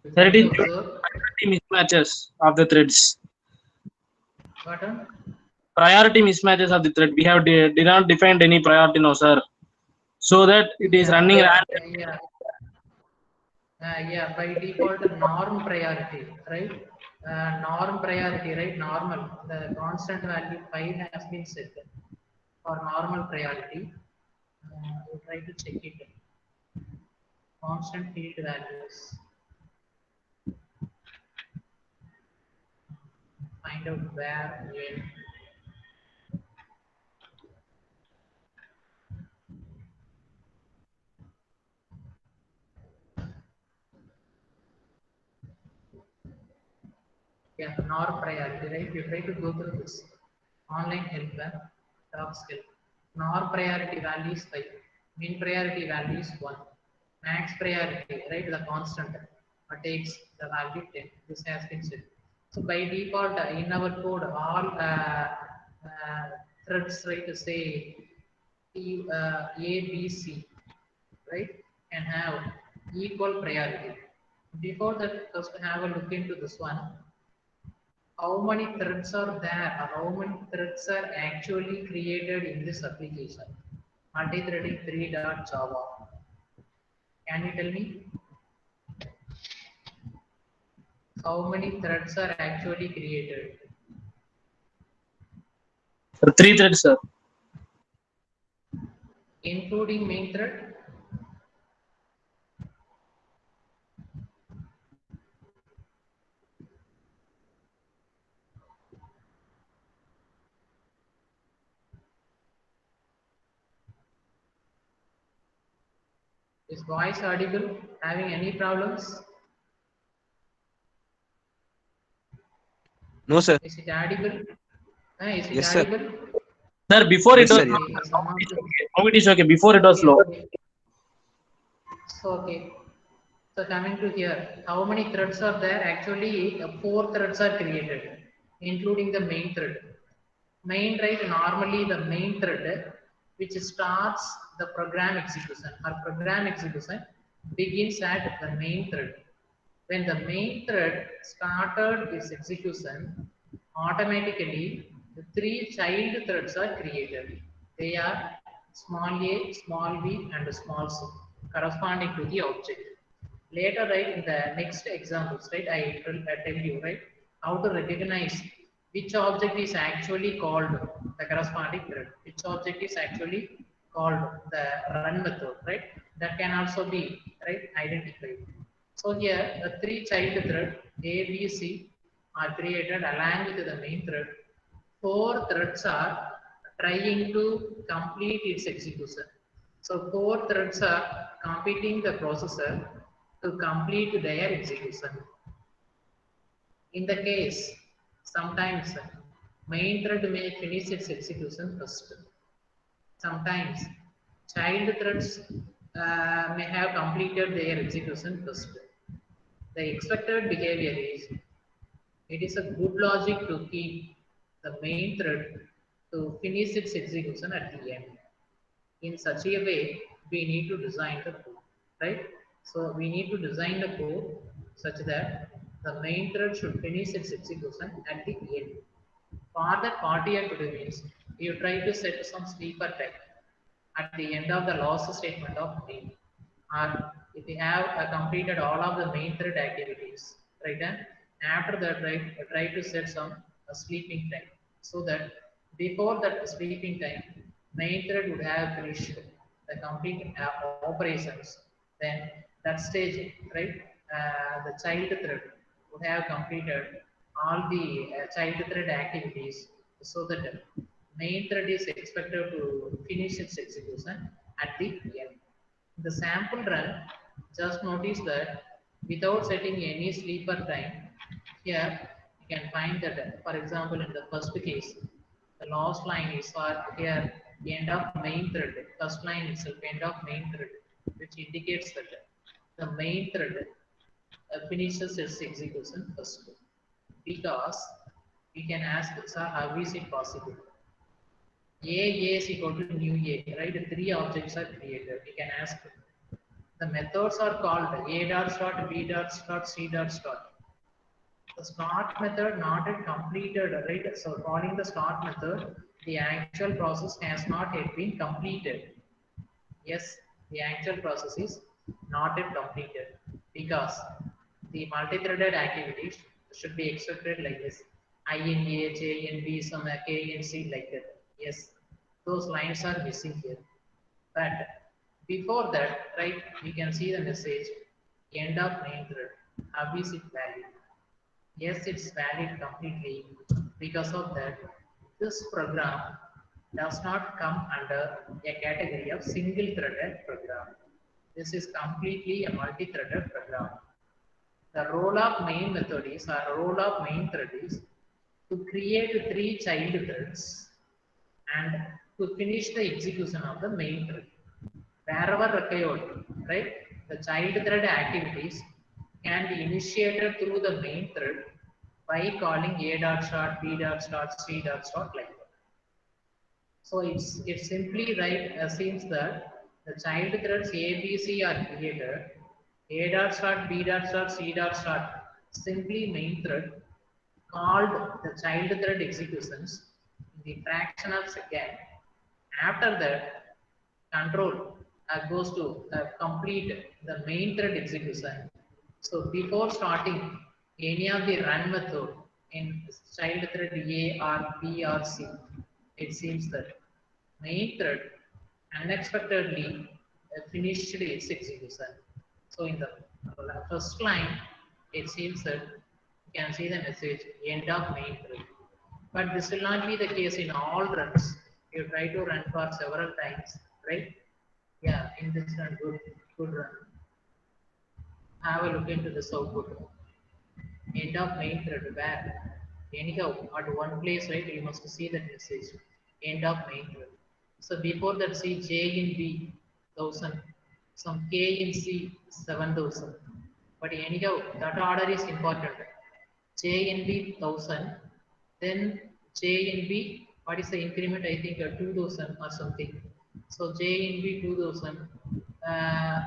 Speaker 1: You
Speaker 3: sir,
Speaker 1: try
Speaker 3: it is
Speaker 1: to observe.
Speaker 3: mismatches of the threads.
Speaker 1: Button.
Speaker 3: Priority mismatches of the thread. We have did not defined any priority now, sir. so that it is running randomly.
Speaker 1: Yeah. Yeah, by default, norm priority, right? Norm priority, right? Normal. The constant value 5 has been set for normal priority. You try to check it. Constant field values. Find out where, when. Yeah, norm priority, right? You try to go through this online help and top skill. Norm priority value is 5. Min priority value is 1. Max priority, right? The constant takes the value 10. This has been set. So by default, in our code, all threads, right, to say A, B, C, right, can have equal priority. Before that, first have a look into this one. How many threads are there, or how many threads are actually created in this application? Multithreading 3.java. Can you tell me how many threads are actually created?
Speaker 3: 3 threads, sir.
Speaker 1: Including main thread? Is voice audible? Having any problems?
Speaker 2: No, sir.
Speaker 1: Is it audible? Is it
Speaker 2: Yes, sir.
Speaker 1: audible?
Speaker 3: Sir, before it
Speaker 2: Yes,
Speaker 3: was
Speaker 2: sir. Yes.
Speaker 3: low.
Speaker 1: Okay,
Speaker 3: Now
Speaker 1: some of
Speaker 3: it is
Speaker 1: the,
Speaker 3: okay. Now it is okay. Before it was
Speaker 1: okay,
Speaker 3: low.
Speaker 1: okay. So, okay. So coming to here, how many threads are there? Actually, 4 threads are created, including the main thread. Main, right? Normally, the main thread, which starts the program execution, or program execution begins at the main thread. When the main thread started its execution, automatically the 3 child threads are created. They are small a, small b, and small c, corresponding to the object. Later, right, in the next examples, right, I tell you, right, how to recognize which object is actually called the corresponding thread, which object is actually called the run method, right? That can also be, right, identified. So here, the 3 child thread A, B, C are created along with the main thread. 4 threads are trying to complete its execution. So 4 threads are competing the processor to complete their execution. In the case, sometimes main thread may finish its execution first. Sometimes child threads may have completed their execution first. The expected behavior is, it is a good logic to keep the main thread to finish its execution at the end. In such a way, we need to design the code, right? So we need to design the code such that the main thread should finish its execution at the end. For that, what you have to do means you try to set some sleeper time at the end of the last statement of main. Or if you have completed all of the main thread activities, right? And after that, right, try to set some sleeping time so that before that sleeping time, main thread would have finished the complete operations. Then that stage, right, the child thread would have completed all the child thread activities so that main thread is expected to finish its execution at the end. The sample run, just notice that without setting any sleeper time, here you can find that, for example, in the first case, the last line is for here end of main thread, first line itself end of main thread, which indicates that the main thread finishes its execution first. Because we can ask, sir, how is it possible? A is equal to new A, right? 3 objects are created. We can ask, the methods are called A dot start, B dot start, C dot start. The start method not yet completed, right? So calling the start method, the actual process has not yet been completed. Yes, the actual process is not yet completed because the multi-threaded activities should be expected like this. INA, JNB, some KNC like that. Yes, those lines are missing here. But before that, right, we can see the message end of main thread. How is it valid? Yes, it's valid completely. Because of that, this program does not come under a category of single-threaded program. This is completely a multi-threaded program. The role of main method is, or role of main thread is to create three child threads and to finish the execution of the main thread. Wherever required, right? The child thread activities can be initiated through the main thread by calling a dot start, b dot start, c dot start like that. So it's simply right seems that the child threads A, B, C are created. A dot start, B dot start, C dot start. Simply main thread called the child thread executions in the fraction of second. After that, control goes to complete the main thread execution. So before starting any of the run method in child thread A or B or C, it seems that main thread unexpectedly finished its execution. So in the first line, it seems that you can see the message end of main thread. But this will not be the case in all runs. You try to run for several times, right? Yeah, in this run, good run. Have a look into this output. End of main thread where anyhow at one place, right, you must see that message end of main thread. So before that, see J in B 1000, some K in C 7000. But anyhow, that order is important. J in B 1000, then J in B, what is the increment? I think 2000 or something. So J in B 2000. Uh,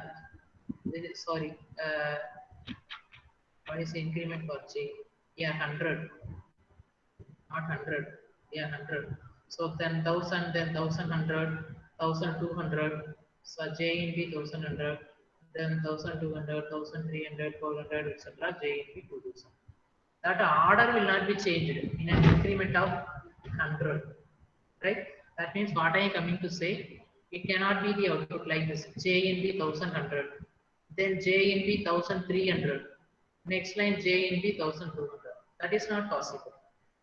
Speaker 1: sorry. What is the increment for J? Yeah, 100, not 100. Yeah, 100. So then 1000, then 1100, 1200. So J in B 1100, then 1200, 1300, 400, etc. J in B 2000. That order will not be changed in an increment of 100. Right? That means what I am coming to say, it cannot be the output like this. J in B 1100, then J in B 1300, next line J in B 1200. That is not possible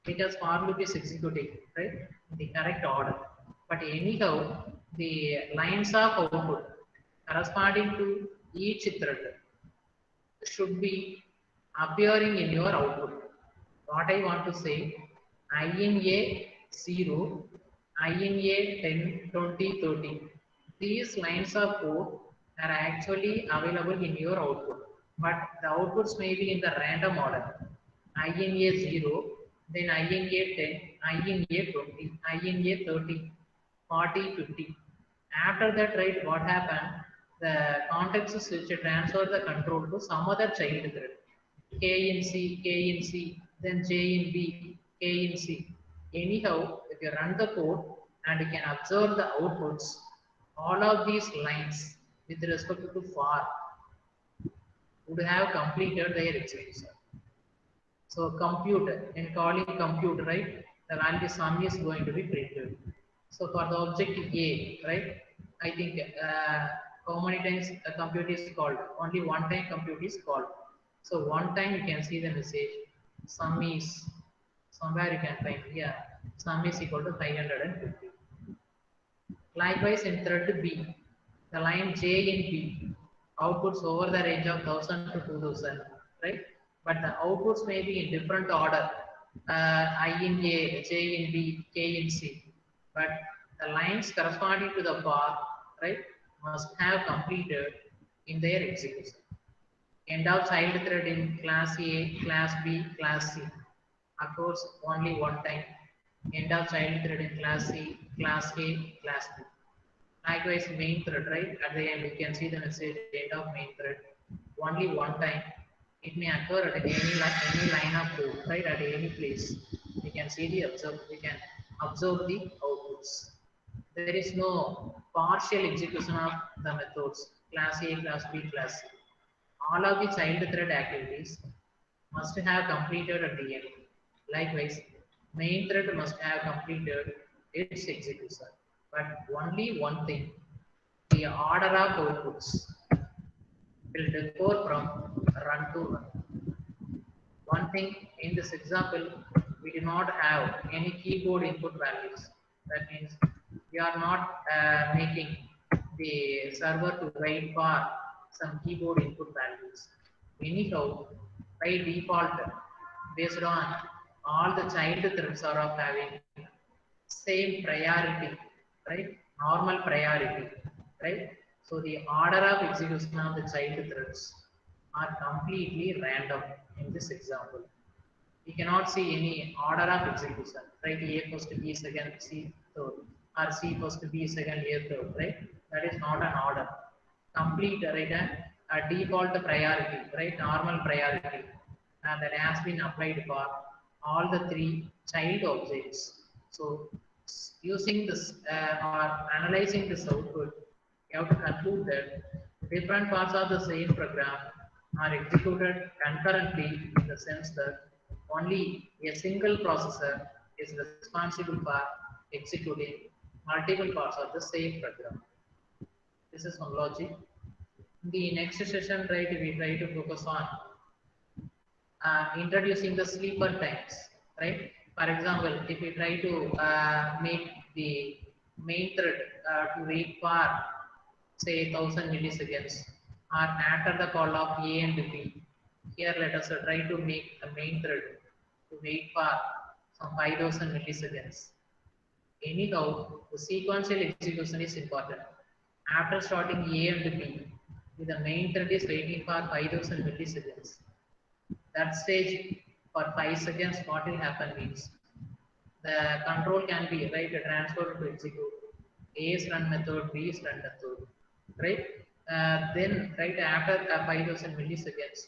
Speaker 1: because for loop is executing, right, in the correct order. But anyhow, the lines of output corresponding to each thread should be appearing in your output. What I want to say, INA 0, INA 10, 20, 30. These lines of code are actually available in your output, but the outputs may be in the random order. INA 0, then INA 10, INA 20, INA 30, 40, 50. After that, right, what happened? The context switch transfer the control to some other child thread. K in C, K in C, then J in B, K in C. Anyhow, if you run the code and you can observe the outputs, all of these lines with respect to far would have completed their execution. So compute, in calling compute, right, the value sum is going to be printed. So for the object A, right, I think how many times a compute is called? Only one time compute is called. So one time you can see the message, sum is, somewhere you can find, yeah, sum is equal to 550. Likewise, in thread B, the line J in B outputs over the range of 1000 to 2000, right? But the outputs may be in different order, I in A, J in B, K in C. But the lines corresponding to the bar, right, must have completed in their execution. End of child thread in class A, class B, class C. Of course, only one time. End of child thread in class C, class A, class B. Likewise, main thread, right? At the end, you can see the message end of main thread. Only one time. It may occur at any line of code, right? At any place. We can see the observe. We can observe the outputs. There is no partial execution of the methods class A, class B, class C. All of the child thread activities must have completed at the end. Likewise, main thread must have completed its execution. But only one thing, the order of outputs will differ from run to run. One thing in this example, we do not have any keyboard input values. That means we are not making the server to wait for some keyboard input values. Anyhow, by default, based on all the child threads are of having same priority, right? Normal priority, right? So the order of execution of the child threads are completely random in this example. We cannot see any order of execution, right? A first, B second, C third, or C first, B second, A third, right? That is not an order. Complete, right? A default priority, right? Normal priority, and that has been applied for all the three child objects. So, using this or analyzing this output, you have to conclude that different parts of the same program are executed concurrently in the sense that only a single processor is responsible for executing multiple parts of the same program. This is one logic. In the next session, right, we try to focus on introducing the sleeper times, right? For example, if we try to make the main thread to wait for say 1000 milliseconds or after the call of A and B, here let us try to make the main thread to wait for some 5000 milliseconds. Anyhow, the sequential execution is important. After starting A and B, the main thread is waiting for 5000 milliseconds. That stage for 5 seconds, what will happen means the control can be right transferred to execute A is run method, B is run method, right? Then right after 5000 milliseconds,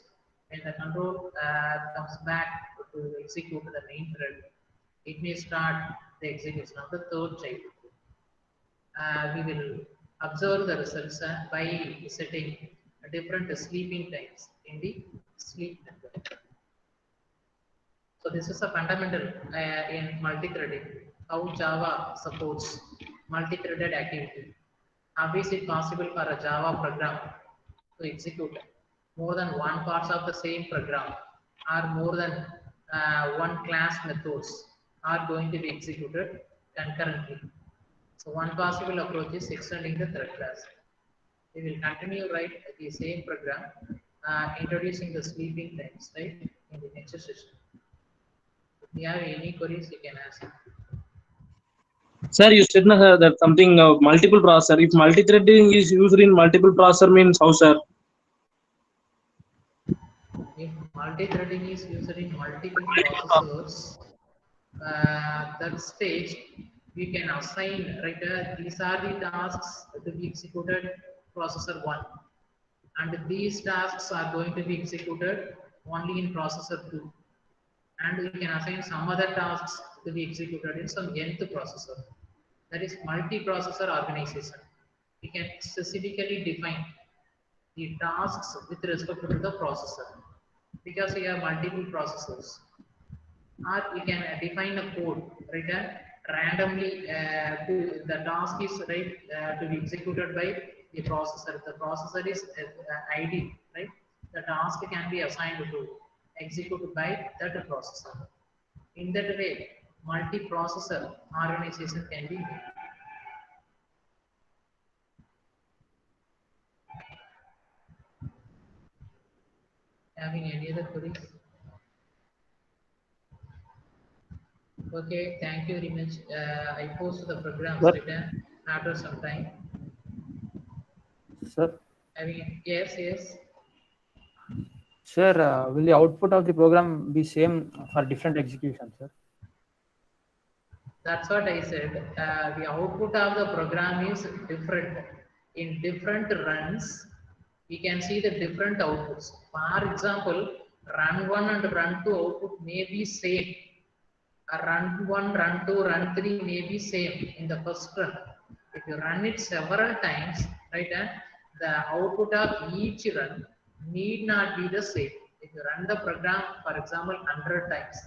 Speaker 1: when the control comes back to execute the main thread, it may start the execution of the third child. We will observe the results by setting different sleeping times in the sleep method. So this is a fundamental in multi-threading, how Java supports multi-threaded activity. How is it possible for a Java program to execute more than one parts of the same program or more than one class methods are going to be executed concurrently. So one possible approach is extending the thread class. We will continue right the same program, introducing the sleeping times right in the next session. If you have any queries, you can ask.
Speaker 3: Sir, you said that something multiple processor. If multi-threading is used in multiple processor means how, sir?
Speaker 1: If multi-threading is used in multiple processors, that stage we can assign right. These are the tasks to be executed processor 1, and these tasks are going to be executed only in processor 2. And we can assign some other tasks to be executed in some nth processor. That is multi-processor organization. We can specifically define the tasks with respect to the processor because we have multiple processors. Or we can define a code written randomly. The task is right to be executed by the processor. The processor is ID, right? The task can be assigned to execute by that processor. In that way, multi-processor organization can be made. Having any other queries? Okay, thank you very much. I post the programs written after some time.
Speaker 4: Sir?
Speaker 1: Yes.
Speaker 4: Sir, will the output of the program be same for different executions, sir?
Speaker 1: That's what I said. The output of the program is different. In different runs, we can see the different outputs. For example, run 1 and run 2 output may be same. Run 1, run 2, run 3 may be same in the first run. If you run it several times, right, and the output of each run need not be the same. If you run the program, for example, 100 times,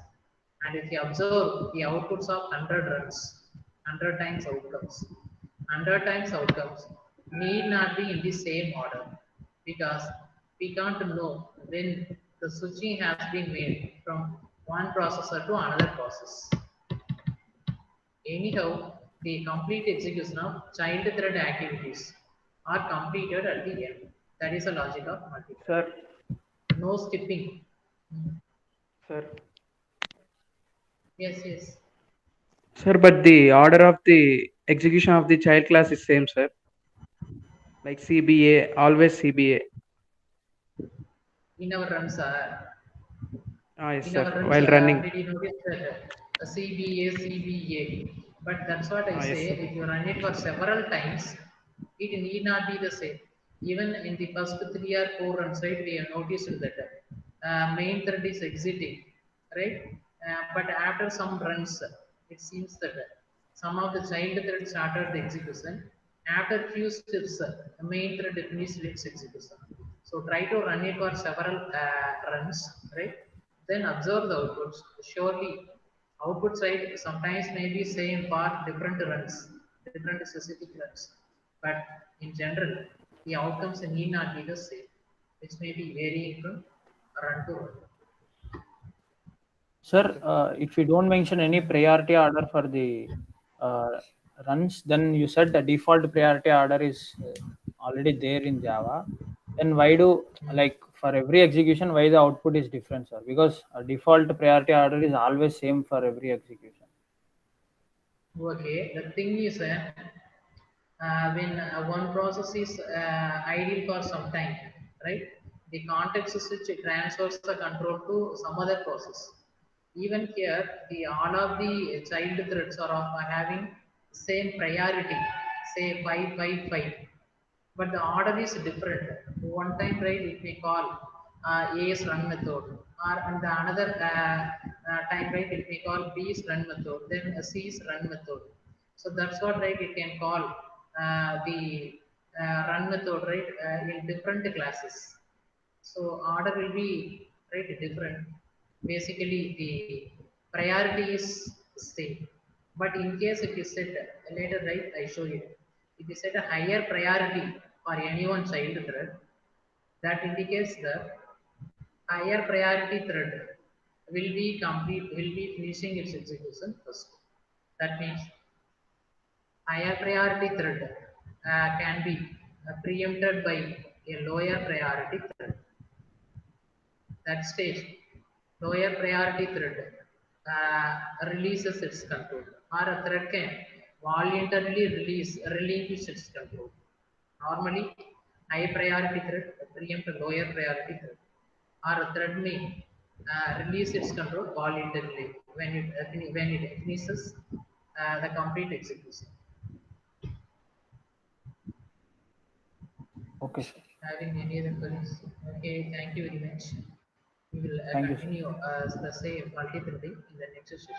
Speaker 1: and if you observe the outputs of 100 runs, 100 times outcomes, 100 times outcomes need not be in the same order, because we can't know when the switching has been made from one processor to another process. Anyhow, the complete execution of child thread activities are completed at the end. That is the logic of multithread.
Speaker 4: Sir,
Speaker 1: No skipping.
Speaker 4: sir,
Speaker 1: Yes, yes.
Speaker 4: sir. But the order of the execution of the child class is same, sir. Like CBA, always CBA.
Speaker 1: In our runs,
Speaker 4: Ah, yes,
Speaker 1: in
Speaker 4: sir.
Speaker 1: our runs,
Speaker 4: While running.
Speaker 1: did you notice that CBA, CBA? But that's what I
Speaker 4: Ah,
Speaker 1: say.
Speaker 4: yes, sir.
Speaker 1: If you run it for several times, it need not be the same. Even in the first 3 or 4 runs, right, we have noticed that main thread is exiting, right? But after some runs, it seems that some of the child thread started the execution. After few steps, the main thread finished its execution. So try to run it for several runs, right? Then observe the outputs. Surely, output side sometimes may be same for different runs, different specific runs. But in general, the outcomes need not be the same, which may be varying from run to run.
Speaker 4: Sir, if you don't mention any priority order for the uh, runs, then you said the default priority order is already there in Java. Then why do, like, for every execution, why the output is different, sir? Because a default priority order is always same for every execution.
Speaker 1: Okay, the thing is, when one process is idle for some time, right? The context switch transfers the control to some other process. Even here, the all of the child threads are of having same priority, say 555, but the order is different. One time, right, it may call A's run method, or in the another time, right, it may call B's run method, then C's run method. So that's what, right, it can call the run method, right, in different classes. So order will be right different. Basically, the priority is same. But in case if you set later, right, I show you. If you set a higher priority for any one child thread, that indicates the higher priority thread will be finishing its execution first. That means higher priority thread can be preempted by a lower priority thread. That stage, lower priority thread releases its control, or a thread can voluntarily relinquish its control. Normally, high priority thread preempt a lower priority thread, or a thread may release its control voluntarily when it finishes the complete execution.
Speaker 4: Okay, sir.
Speaker 1: Having any other queries? Okay, thank you very much. We will
Speaker 4: Thank you, sir.
Speaker 1: continue the same multi-threading in the next session.